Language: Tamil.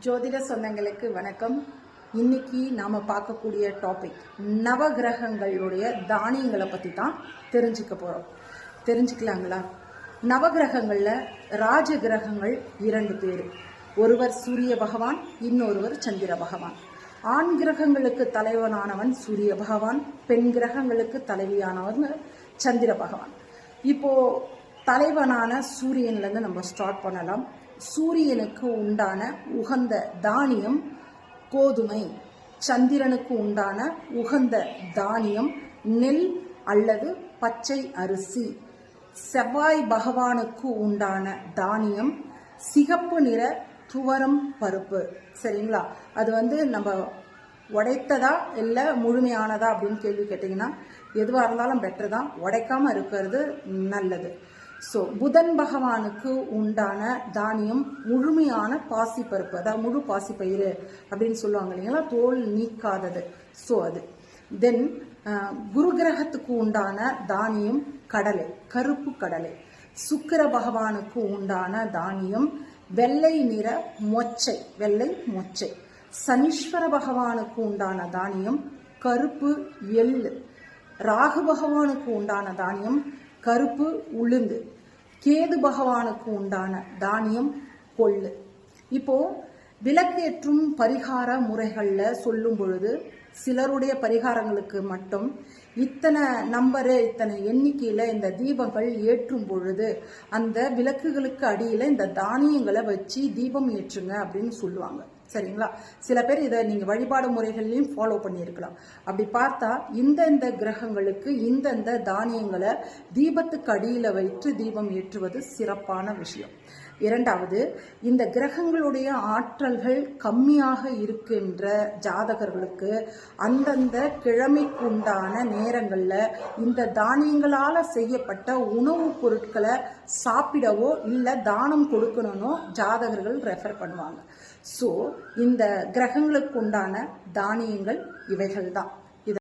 ஜோதிட சொந்தங்களுக்கு வணக்கம். இன்னைக்கு நாம பார்க்கக்கூடிய டாபிக் நவகிரகங்களுடைய தானியங்களை பற்றி தான் தெரிஞ்சுக்கலாங்களா? நவகிரகங்கள்ல ராஜ கிரகங்கள் 2 பேர். ஒருவர் சூரிய பகவான், இன்னொருவர் சந்திர பகவான். ஆண் கிரகங்களுக்கு தலைவனானவன் சூரிய பகவான், பெண் கிரகங்களுக்கு தலைவியானவன் சந்திர பகவான். இப்போ தலைவனான சூரியன்லேருந்து நம்ம ஸ்டார்ட் பண்ணலாம். சூரியனுக்கு உண்டான உகந்த தானியம் கோதுமை, சந்திரனுக்கு உண்டான உகந்த தானியம் நெல் அல்லது பச்சை அரிசி, செவ்வாய் பகவானுக்கு உண்டான தானியம் சிகப்பு நிற துவரம் பருப்பு. சரிங்களா? அது நம்ம உடைத்ததா இல்லை முழுமையானதா அப்படின்னு கேள்வி கேட்டிங்கன்னா எதுவாக இருந்தாலும் பெட்டர் தான், உடைக்காம இருக்கிறது நல்லது. ஸோ புதன் பகவானுக்கு உண்டான தானியம் முழுமையான பாசிப்பருப்பு, அதாவது முழு பாசிப்பயிறு அப்படின்னு சொல்லுவாங்க இல்லைங்களா, தோல் நீக்காதது. ஸோ அது தென் குரு கிரகத்துக்கு உண்டான தானியம் கடலை, கருப்பு கடலை. சுக்கிர பகவானுக்கு உண்டான தானியம் வெள்ளை நிற மொச்சை, வெள்ளை மொச்சை. சனீஸ்வர பகவானுக்கு உண்டான தானியம் கருப்பு எள்ளு. ராகு பகவானுக்கு உண்டான தானியம் கருப்பு உளுந்து. கேது பகவானுக்கு உண்டான தானியம் கொள்ளு. இப்போ விளக்கேற்றும் பரிகார முறைகள்ல சொல்லும் பொழுது சிலருடைய பரிகாரங்களுக்கு மட்டும் இத்தனை நம்பரு, இத்தனை எண்ணிக்கையில இந்த தீபங்கள் ஏற்றும் பொழுது அந்த விளக்குகளுக்கு அடியில இந்த தானியங்களை வச்சு தீபம் ஏற்றுங்க அப்படின்னு சொல்லுவாங்க. சரிங்களா? சில பேர் இதை நீங்க வழிபாடு முறைகள்லையும் ஃபாலோ பண்ணியிருக்கலாம். அப்படி பார்த்தா இந்த கிரகங்களுக்கு இந்த தானியங்களை தீபத்துக்கு அடியில வைத்து தீபம் ஏற்றுவது சிறப்பான விஷயம். இரண்டாவது, இந்த கிரகங்களுடைய ஆற்றல்கள் கம்மியாக இருக்கின்ற ஜாதகர்களுக்கு அந்தந்த கிழமைக்கு உண்டான நேரங்கள்ல இந்த தானியங்களால செய்யப்பட்ட உணவுப் பொருட்களை சாப்பிடவோ இல்லை தானம் கொடுக்கணும்னோ ஜாதகர்கள் ரெஃபர் பண்ணுவாங்க. ஸோ இந்த கிரகங்களுக்கு உண்டான தானியங்கள் இவைகள் தான்.